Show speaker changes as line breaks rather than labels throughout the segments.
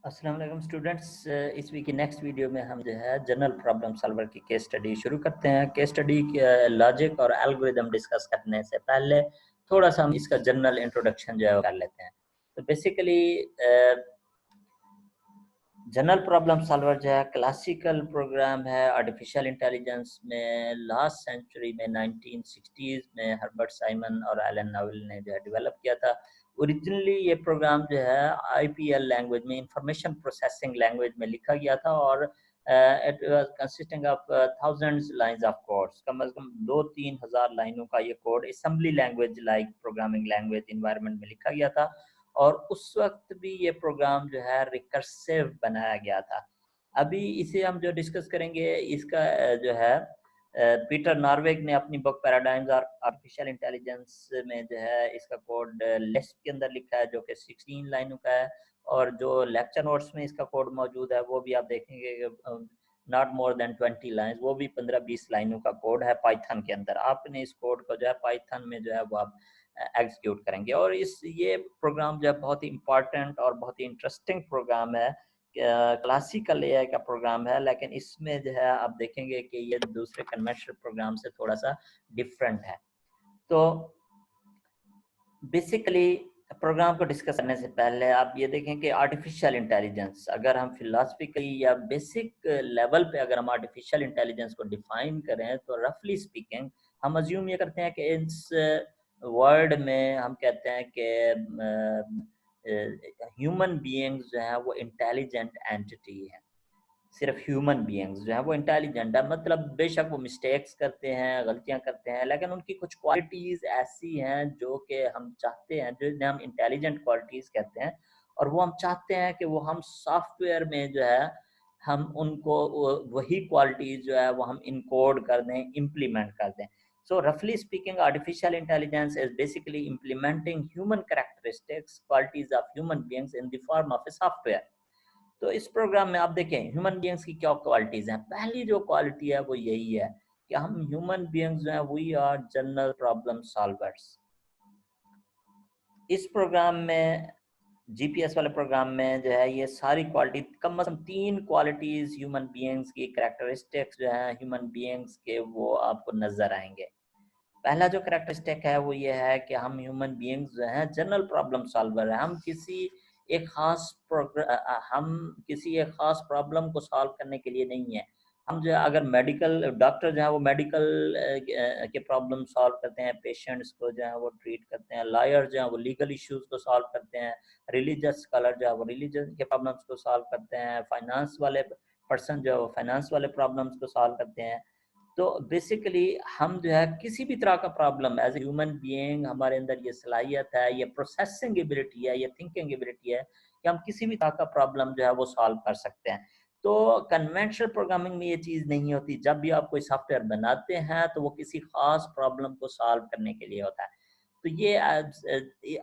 अस्सलाम वालेकुम स्टूडेंट्स। इस वीक की नेक्स्ट वीडियो में हम जो है जनरल प्रॉब्लम सॉल्वर की केस स्टडी शुरू करते हैं। केस स्टडी के लॉजिक और एल्गोरिदम डिस्कस करने से पहले थोड़ा सा हम इसका जनरल इंट्रोडक्शन जो है कर लेते हैं। तो बेसिकली जनरल प्रॉब्लम सॉल्वर जो है क्लासिकल प्रोग्राम है आर्टिफिशियल इंटेलिजेंस में। लास्ट सेंचुरी में 1960s में हर्बर्ट साइमन और एलन नोवेल ने जो है डेवलप किया था। ओरिजिनली ये प्रोग्राम जो है आईपीएल लैंग्वेज में, इंफॉर्मेशन प्रोसेसिंग लैंग्वेज में लिखा गया था और it was consisting of thousands lines of codes. कम से कम 2-3 हज़ार लाइनों का ये code assembly language like programming language environment में लिखा गया था। और उस वक्त भी ये प्रोग्राम जो है रिकर्सिव बनाया गया था। अभी इसे हम जो डिस्कस करेंगे इसका जो है पीटर नॉर्वेग ने अपनी बुक पैराडाइम्स और आर्टिफिशियल इंटेलिजेंस में जो है इसका कोड लिस्ट के अंदर लिखा है, जो कि 16 लाइनों का है। और जो लेक्चर नोट्स में इसका कोड मौजूद है वो भी आप देखेंगे नॉट मोर देन 20 लाइन्स, वो भी 15-20 लाइनों का कोड है पाइथन के अंदर। आपने इस कोड को जो है पाइथन में जो है वो आप एग्जीक्यूट करेंगे। और ये प्रोग्राम जो है बहुत ही इम्पॉर्टेंट और बहुत ही इंटरेस्टिंग प्रोग्राम है। क्लासिकल एआई का प्रोग्राम है, लेकिन इसमें जो है आप देखेंगे कि ये दूसरे कन्वेंशनल प्रोग्राम से थोड़ा सा डिफरेंट है। तो बेसिकली प्रोग्राम को डिस्कस करने से पहले आप ये देखें कि आर्टिफिशियल इंटेलिजेंस, अगर हम फिलोसफिकली या बेसिक लेवल पे अगर हम आर्टिफिशियल इंटेलिजेंस को डिफाइन करें तो रफली स्पीकिंग हम अज्यूम ये करते हैं कि इस वर्ड में हम कहते हैं कि ह्यूमन बीइंग्स जो है वो इंटेलिजेंट एंटिटी है। सिर्फ ह्यूमन बीइंग्स जो है वो इंटेलिजेंट है, मतलब बेशक वो मिस्टेक्स करते हैं, गलतियां करते हैं, लेकिन उनकी कुछ क्वालिटीज़ ऐसी हैं जो कि हम चाहते हैं, जिन्हें हम इंटेलिजेंट क्वालिटीज़ कहते हैं। और वो हम चाहते हैं कि वो हम सॉफ्टवेयर में जो है हम उनको वही क्वालिटीज़ जो है वो हम इनकोड कर दें, इम्प्लीमेंट कर दें। So roughly speaking, artificial intelligence is basically implementing human characteristics, qualities of human beings in the form of a software. तो इस प्रोग्राम में आप देखें ह्यूमन बीइंग्स की क्या क्वालिटीज़ हैं। पहली जो क्वालिटी है वो यही है कि हम ह्यूमन बीइंग्स जो हैं we are general problem solvers. इस प्रोग्राम में, जीपीएस वाले प्रोग्राम में जो है ये सारी क्वालिटी, कम से कम 3 क्वालिटीज़ ह्यूमन बीइंग्स की, कैरेक्टरिस्टिक्स जो हैं ह्यूमन बीइंग्स के, वो आपको नज़र आएंगे। पहला जो कैरेक्टरिस्टिक है वो ये है कि हम ह्यूमन बीइंग्स जो हैं जनरल प्रॉब्लम सॉल्वर हैं। हम किसी एक खास प्रॉब्लम को सॉल्व करने के लिए नहीं है। हम जो है अगर मेडिकल डॉक्टर जो है वो मेडिकल के प्रॉब्लम सॉल्व करते हैं, पेशेंट्स को जो है वो ट्रीट करते हैं। लॉयर जो है वो लीगल इश्यूज को सॉल्व करते हैं। रिलीजियस स्कॉलर जो है वो रिलीजन के प्रॉब्लम्स को सॉल्व करते हैं। फाइनेंस वाले पर्सन जो है वो फाइनेंस वाले प्रॉब्लम्स को सॉल्व करते हैं। तो बेसिकली हम जो है किसी भी तरह का problem as a human being, हमारे अंदर ये सलाहियत है, ये प्रोसेसिंग एबिलिटी है, ये थिंकिंग एबिलिटी है कि हम किसी भी तरह का प्रॉब्लम जो है वो सॉल्व कर सकते हैं। तो कन्वेंशनल प्रोग्रामिंग में ये चीज़ नहीं होती। जब भी आप कोई सॉफ्टवेयर बनाते हैं तो वो किसी खास प्रॉब्लम को सॉल्व करने के लिए होता है। तो ये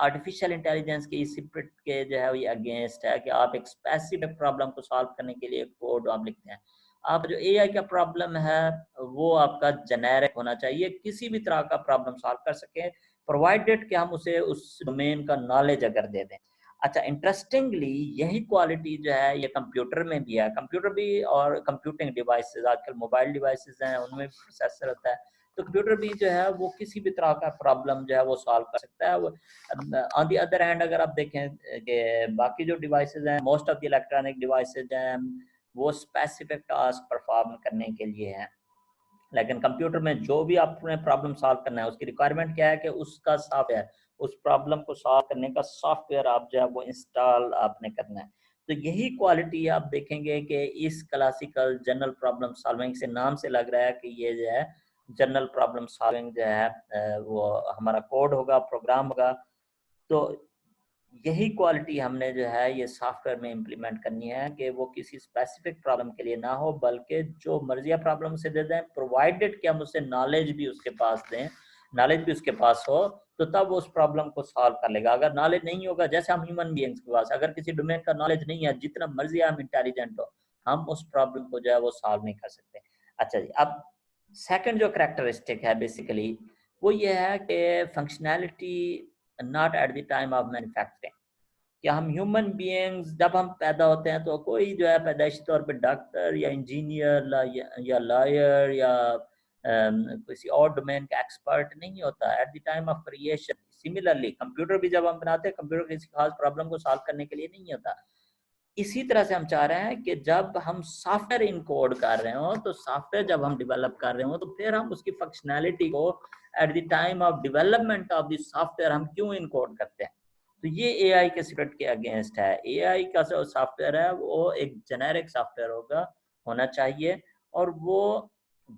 आर्टिफिशियल इंटेलिजेंस के इस स्पिरिट के जो है ये अगेंस्ट है कि आप एक स्पेसिफिक प्रॉब्लम को सॉल्व करने के लिए कोड आप लिखते हैं। आप जो एआई का प्रॉब्लम है वो आपका जेनेरिक होना चाहिए, किसी भी तरह का प्रॉब्लम सॉल्व कर सके, प्रोवाइडेड कि हम उसे उस डोमेन का नॉलेज अगर दे दें। अच्छा, इंटरेस्टिंगली यही क्वालिटी जो है ये कंप्यूटर में भी है। कंप्यूटर भी और कंप्यूटिंग डिवाइसेस, आजकल मोबाइल डिवाइसेस हैं उनमें भी प्रोसेसर होता है। तो कंप्यूटर भी जो है वो किसी भी तरह का प्रॉब्लम जो है वो सॉल्व कर सकता है। ऑन दी अदर हैंड अगर आप देखें कि बाकी जो डिवाइसेस हैं, most of the electronic devices हैं, वो स्पेसिफिक टास्क परफॉर्म करने के लिए है। लेकिन कंप्यूटर में जो भी आपने प्रॉब्लम सॉल्व करना है उसकी रिक्वायरमेंट क्या है कि उसका सॉफ्टवेयर, उस प्रॉब्लम को सॉल्व करने का सॉफ्टवेयर आप जो है वो इंस्टॉल आपने करना है। तो यही क्वालिटी आप देखेंगे कि इस क्लासिकल जनरल प्रॉब्लम सॉल्विंग से, नाम से लग रहा है कि ये जो है जनरल प्रॉब्लम सॉल्विंग जो है वो हमारा कोड होगा, प्रोग्राम होगा। तो यही क्वालिटी हमने जो है ये सॉफ्टवेयर में इम्प्लीमेंट करनी है कि वो किसी स्पेसिफिक प्रॉब्लम के लिए ना हो, बल्कि जो मर्जी प्रॉब्लम से दे दें, प्रोवाइडेड कि हम उससे नॉलेज भी उसके पास दें, नॉलेज भी उसके पास हो, तो तब वो उस प्रॉब्लम को सॉल्व कर लेगा। अगर नॉलेज नहीं होगा, जैसे हम ह्यूमन बीइंग्स के पास अगर किसी डोमेन का नॉलेज नहीं है, जितना मर्जी हम इंटेलिजेंट हो, हम उस प्रॉब्लम को जो है वो सॉल्व नहीं कर सकते। अच्छा जी, अब सेकंड जो करेक्टरिस्टिक है बेसिकली वो ये है कि functionality not at the time of manufacturing. कि हम ह्यूमन बीइंग्स जब हम पैदा होते हैं तो कोई जो है पैदाइशी तौर पे डॉक्टर या इंजीनियर या लॉयर या किसी और डोमेन का एक्सपर्ट नहीं होता at the time of creation. Similarly computer भी जब हम बनाते हैं, कंप्यूटर किसी खास प्रॉब्लम को सॉल्व करने के लिए नहीं होता। इसी तरह से हम चाह रहे हैं कि जब हम सॉफ्टवेयर इनकोड कर रहे हो, तो सॉफ्टवेयर जब हम डेवलप कर रहे हो तो फिर हम उसकी फंक्शनैलिटी को at the time of development of the software हम क्यों इनकोड करते हैं। तो ये एआई के सीक्रेट के अगेंस्ट है। एआई का जो सॉफ्टवेयर है वो एक जेनेरिक सॉफ्टवेयर होना चाहिए, और वो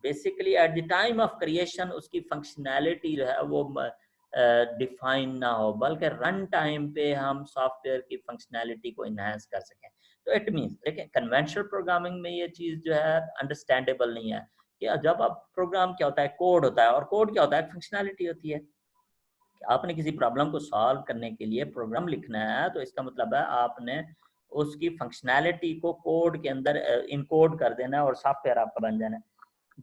basically at the time of creation उसकी फंक्शनैलिटी जो है वो डिफाइन ना हो, बल्कि रन टाइम पे हम सॉफ्टवेयर की फंक्शनैलिटी को इन्हांस कर सकें। तो इट मीन्स देखिए, कन्वेंशनल प्रोग्रामिंग में ये चीज़ जो है अंडरस्टैंडेबल नहीं है कि जब आप प्रोग्राम क्या होता है, कोड होता है, और कोड क्या होता है, फंक्शनैलिटी होती है। आपने किसी प्रॉब्लम को सॉल्व करने के लिए प्रोग्राम लिखना है, तो इसका मतलब है आपने उसकी फंक्शनैलिटी को कोड के अंदर इनकोड कर देना है और सॉफ्टवेयर आपका बन जाना है।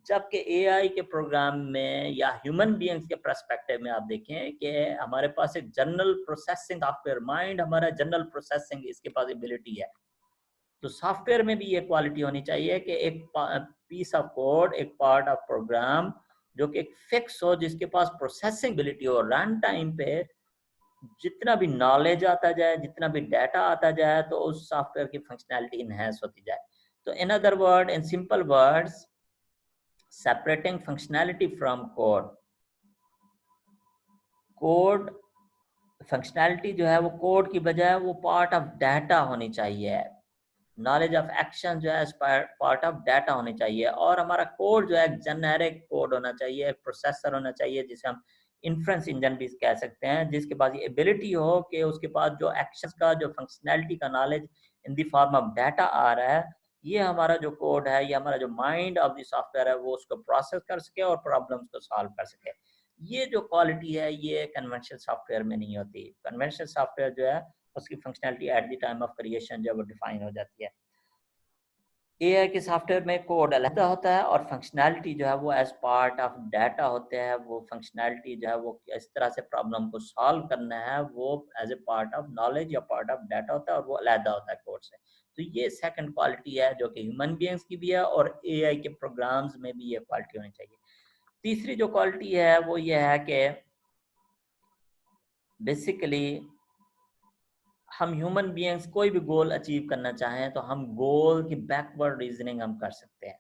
जबकि एआई के प्रोग्राम में या ह्यूमन बीइंग्स के पर्सपेक्टिव में आप देखें कि हमारे पास एक जनरल प्रोसेसिंग सॉफ्टवेयर, माइंड हमारा जनरल प्रोसेसिंग इसके पास एबिलिटी है। तो सॉफ्टवेयर में भी ये क्वालिटी होनी चाहिए कि एक पीस ऑफ कोड, एक पार्ट ऑफ प्रोग्राम जो कि एक फिक्स हो, जिसके पास प्रोसेसिंग एबिलिटी हो, रन टाइम पे जितना भी नॉलेज आता जाए, जितना भी डाटा आता जाए, तो उस सॉफ्टवेयर की फंक्शनैलिटी इनहैंस होती जाए। तो in other word, in simple words, separating functionality from code, code functionality जो है वो कोड की बजाय वो पार्ट ऑफ डाटा होनी चाहिए। नॉलेज ऑफ एक्शन जो है पार्ट ऑफ डाटा होनी चाहिए, और हमारा कोड जो है जेनेरिक कोड होना चाहिए, एक प्रोसेसर होना चाहिए जिसे हम इन्फ्रेंस इंजन भी कह सकते हैं, जिसके पास ये एबिलिटी हो कि उसके पास जो एक्शंस का, जो फंक्शनैलिटी का knowledge in the form of data आ रहा है, ये हमारा जो कोड है, ये हमारा जो माइंड ऑफ द सॉफ्टवेयर है, वो उसको प्रोसेस कर सके और प्रॉब्लम्स को सॉल्व कर सके। ये जो क्वालिटी है ये कन्वेंशनल सॉफ्टवेयर में नहीं होती। कन्वेंशनल सॉफ्टवेयर जो है उसकी functionality at the time of creation जब वो डिफाइन हो जाती है। एआई के सॉफ्टवेयर में कोड अलग होता है और फंक्शनैलिटी जो है वो एज पार्ट ऑफ डाटा होते हैं। वो फंक्शनैलिटी जो है वो इस तरह से प्रॉब्लम को सॉल्व करना है, वो as a part of knowledge या पार्ट ऑफ डाटा होता है, और वो अलहदा होता है कोड से। तो ये सेकंड क्वालिटी है जो कि ह्यूमन बीइंग्स की भी है, और एआई के प्रोग्राम्स में भी ये क्वालिटी होनी चाहिए। तीसरी जो क्वालिटी है वो ये है कि बेसिकली हम ह्यूमन बीइंग्स कोई भी गोल अचीव करना चाहें तो हम गोल की बैकवर्ड रीजनिंग हम कर सकते हैं।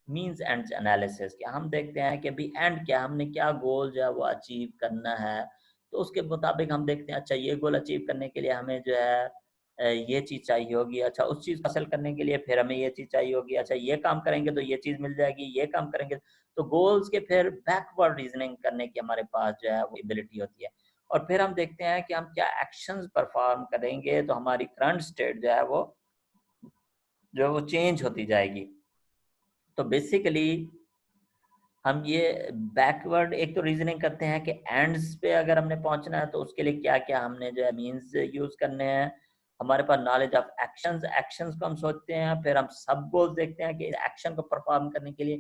मींस एंड एनालिसिस, कि हम देखते हैं कि अभी एंड क्या, हमने क्या गोल जो है वो अचीव करना है, तो उसके मुताबिक हम देखते हैं अच्छा ये गोल अचीव करने के लिए हमें जो है ये चीज़ चाहिए होगी, अच्छा उस चीज़ को हासिल करने के लिए फिर हमें ये चीज़ चाहिए होगी, अच्छा ये काम करेंगे तो ये चीज़ मिल जाएगी, ये काम करेंगे। तो गोल्स के फिर बैकवर्ड रीजनिंग करने की हमारे पास जो है वो एबिलिटी होती है। और फिर हम देखते हैं कि हम क्या एक्शंस परफॉर्म करेंगे तो हमारी करंट स्टेट जो है वो चेंज होती जाएगी। तो बेसिकली हम ये बैकवर्ड एक तो रीजनिंग करते हैं कि एंड्स पे अगर हमने पहुंचना है तो उसके लिए क्या क्या हमने जो है मीन्स यूज करने हैं। हमारे पास नॉलेज ऑफ एक्शंस, एक्शंस को हम सोचते हैं, फिर हम सब गोल्स देखते हैं कि एक्शन को परफॉर्म करने के लिए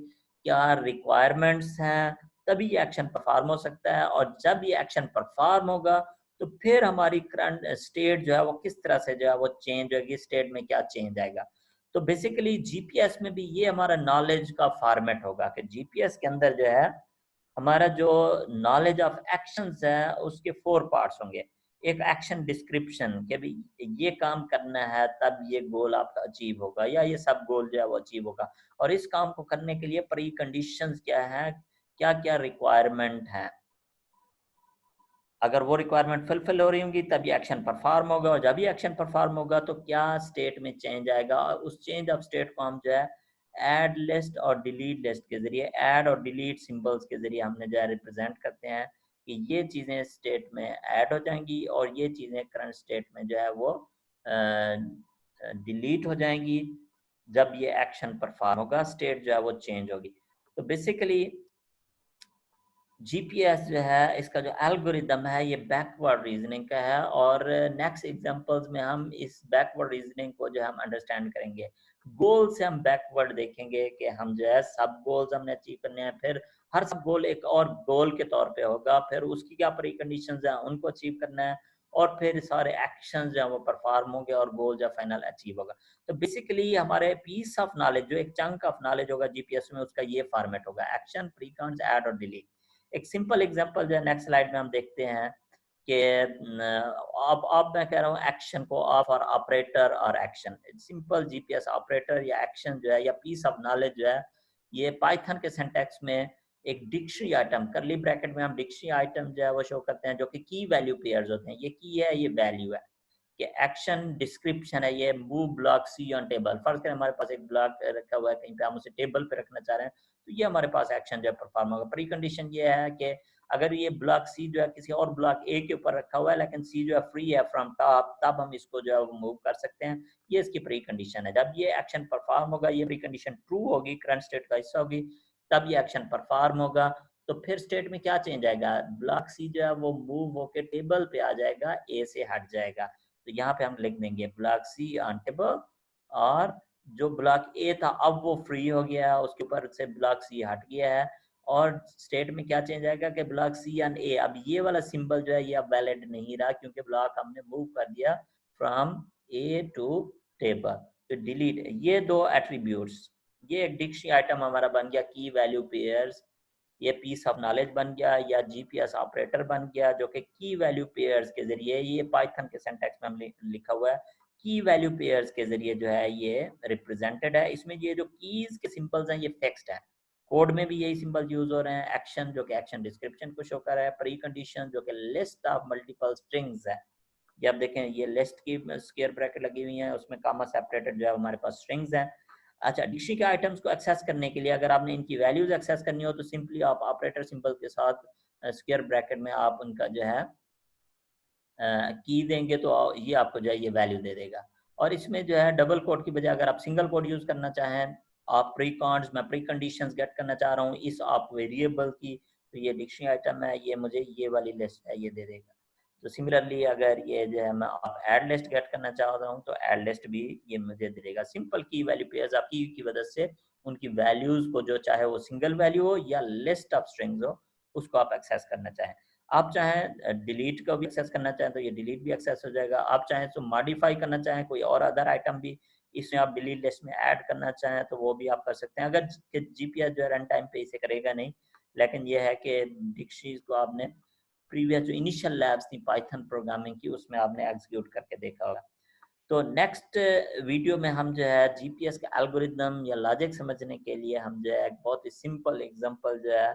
क्या रिक्वायरमेंट्स हैं, तभी ये एक्शन परफॉर्म हो सकता है। और जब ये एक्शन परफॉर्म होगा तो फिर हमारी करंट स्टेट जो है वो किस तरह से जो है वो चेंज होगी, स्टेट में क्या चेंज आएगा। तो बेसिकली जीपीएस में भी ये हमारा नॉलेज का फॉर्मेट होगा कि जीपीएस के अंदर जो है हमारा जो नॉलेज ऑफ एक्शंस है उसके 4 पार्ट्स होंगे। एक एक्शन डिस्क्रिप्शन कि भाई ये काम करना है तब ये गोल आपका अचीव होगा, या ये सब गोल जो है वो अचीव होगा, और इस काम को करने के लिए प्री कंडीशंस क्या है, क्या क्या रिक्वायरमेंट है। अगर वो रिक्वायरमेंट फुलफिल हो रही होंगी तब ये एक्शन परफॉर्म होगा, और जब ये एक्शन परफॉर्म होगा तो क्या स्टेट में चेंज आएगा, और उस चेंज ऑफ स्टेट को हम जो है ऐड लिस्ट और डिलीट लिस्ट के जरिए, ऐड और डिलीट सिंबल्स के जरिए हमने जो है रिप्रेजेंट करते हैं कि ये चीज़ें स्टेट में ऐड हो जाएंगी और ये चीज़ें करंट स्टेट में जो है वो डिलीट हो जाएंगी। जब ये एक्शन परफॉर्म होगा स्टेट जो है वो चेंज होगी। तो बेसिकली जीपीएस जो है इसका जो एल्गोरिदम है ये बैकवर्ड रीजनिंग का है, और नेक्स्ट एग्जांपल्स में हम इस बैकवर्ड रीजनिंग को जो हम अंडरस्टैंड करेंगे। गोल से हम बैकवर्ड देखेंगे कि हम जो है सब गोल्स हमने अचीव करने हैं, फिर हर सब गोल एक और गोल के तौर पे होगा, फिर उसकी क्या प्री कंडीशंस हैं उनको अचीव करना है, और फिर सारे एक्शन जो है वो परफॉर्म होंगे और गोल जो फाइनल अचीव होगा। तो बेसिकली हमारे पीस ऑफ नॉलेज जो एक चंक ऑफ नॉलेज होगा जीपीएस में, उसका ये फॉर्मेट होगा, एक्शन, प्रीकॉन्स, ऐड और डिलीट। एक सिंपल एग्जांपल जो है नेक्स्ट स्लाइड में हम देखते हैं कि अब मैं कह रहा हूँ एक्शन को ऑफ और ऑपरेटर और एक्शन, सिंपल जीपीएस ऑपरेटर या एक्शन जो है या पीस ऑफ नॉलेज जो है, ये पाइथन के सिंटैक्स में एक डिक्शनरी आइटम, करली ब्रैकेट में हम डिक्शनरी आइटम जो है वो शो करते हैं, जो कि की वैल्यू पेयर्स होते हैं। ये की है, ये वैल्यू है। कि एक्शन डिस्क्रिप्शन है ये move block C on table. फर्ज करें हमारे पास एक ब्लॉक रखा हुआ है कहीं पे, हम उसे टेबल पे रखना चाह रहे हैं, तो ये हमारे पास एक्शन जो है परफॉर्म होगा। प्री कंडीशन ये है कि अगर ये ब्लॉक सी जो है किसी और ब्लॉक ए के ऊपर रखा हुआ है लेकिन सी जो है फ्री है फ्रॉम टॉप, तब हम इसको जो है वो मूव कर सकते हैं। ये इसकी प्री कंडीशन है। जब ये एक्शन परफॉर्म होगा, ये प्री कंडीशन ट्रू होगी, करंट स्टेट का हिस्सा होगी, तब ये एक्शन परफॉर्म होगा। तो फिर स्टेट में क्या चेंज आएगा, ब्लॉक सी जो है वो मूव होके टेबल पे आ जाएगा, ए से हट जाएगा। तो यहाँ पे हम लिख देंगे ब्लॉक सी ऑन टेबल, और जो ब्लॉक ए था अब वो फ्री हो गया, उसके ऊपर से ब्लॉक सी हट गया है। और स्टेट में क्या चेंज आएगा कि ब्लॉक सी ऑन ए, अब ये वाला सिंबल जो है ये अब वैलिड नहीं रहा, क्योंकि ब्लॉक हमने मूव कर दिया फ्रॉम ए टू टेबल। तो डिलीट ये दो एट्रीब्यूट्स, ये एक डिक्शनरी आइटम हमारा बन गया, की वैल्यू पेयर्स, ये पीस ऑफ नॉलेज बन गया या जीपीएस ऑपरेटर बन गया, जो कि की वैल्यू पेयर्स के जरिए, ये पाइथन के सिंटैक्स में हम लिखा हुआ है, की वैल्यू पेयर्स के जरिए जो है ये रिप्रेजेंटेड है। इसमें ये जो कीज के सिंबल्स हैं ये फिक्स्ड है, कोड में भी यही सिंबल यूज हो रहे हैं। एक्शन जो कि एक्शन डिस्क्रिप्शन को शो कर रहा है, प्री कंडीशन जो कि लिस्ट ऑफ मल्टीपल स्ट्रिंग्स है, ये आप देखें ये लिस्ट की स्क्वायर ब्रैकेट लगी हुई है, उसमें कामा सेपरेटेड जो है हमारे पास स्ट्रिंग्स हैं। अच्छा, डिक्शनरी के आइटम्स को एक्सेस करने के लिए अगर आपने इनकी वैल्यूज एक्सेस करनी हो तो सिंपली आप ऑपरेटर सिंबल के साथ स्क्वायर ब्रैकेट में आप उनका जो है की देंगे, तो ये आपको जो है ये वैल्यू दे देगा। और इसमें जो है डबल कोड की बजाय अगर आप सिंगल कोड यूज करना चाहें, आप प्री कॉन्स, मैं प्री कंडीशंस गेट करना चाह रहा हूँ इस आप वेरिएबल की, तो ये डिक्शनरी आइटम है, ये मुझे ये वाली लिस्ट है ये दे देगा। तो सिमिलरली अगर ये जो है मैं आप ऐड लिस्ट गेट करना चाह रहा हूँ तो ऐड लिस्ट भी ये मुझे दे देगा। सिंपल की वैल्यू पेयर्स आप की वजह से उनकी वैल्यूज को, जो चाहे वो सिंगल वैल्यू हो या लिस्ट ऑफ स्ट्रिंग्स हो, उसको आप एक्सेस करना चाहें। आप चाहें डिलीट का भी एक्सेस करना चाहें तो ये डिलीट भी एक्सेस हो जाएगा। आप चाहें तो मॉडिफाई करना चाहें कोई और अदर आइटम भी इसमें आप डिलीट लिस्ट में ऐड करना चाहें तो वो भी आप कर सकते हैं। अगर जीपीएस जो है रन टाइम पे इसे करेगा नहीं, लेकिन ये है कि डिक्शनरीज को आपने प्रीवियस जो इनिशियल लैब्स थी पाइथन प्रोग्रामिंग की उसमें आपने एग्जीक्यूट करके देखा होगा। तो नेक्स्ट वीडियो में हम जो है जीपीएस के एल्गोरिदम या लॉजिक समझने के लिए हम जो है एक बहुत ही सिंपल एग्जांपल जो है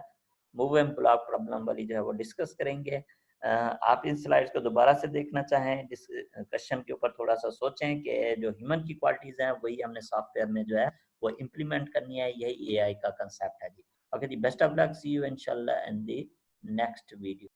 मूव एंड ब्लॉक प्रॉब्लम वाली जो है वो डिस्कस करेंगे। आप इन स्लाइड्स को दोबारा से देखना चाहें, डिस्कशन के ऊपर थोड़ा सा सोचें कि जो ह्यूमन की क्वालिटीज़ हैं वही हमने सॉफ्टवेयर में जो है वो इम्प्लीमेंट करनी है, यही एआई का कंसेप्ट है जी। ओके जी, best of luck, see you इंशाल्लाह इन दी नेक्स्ट वीडियो।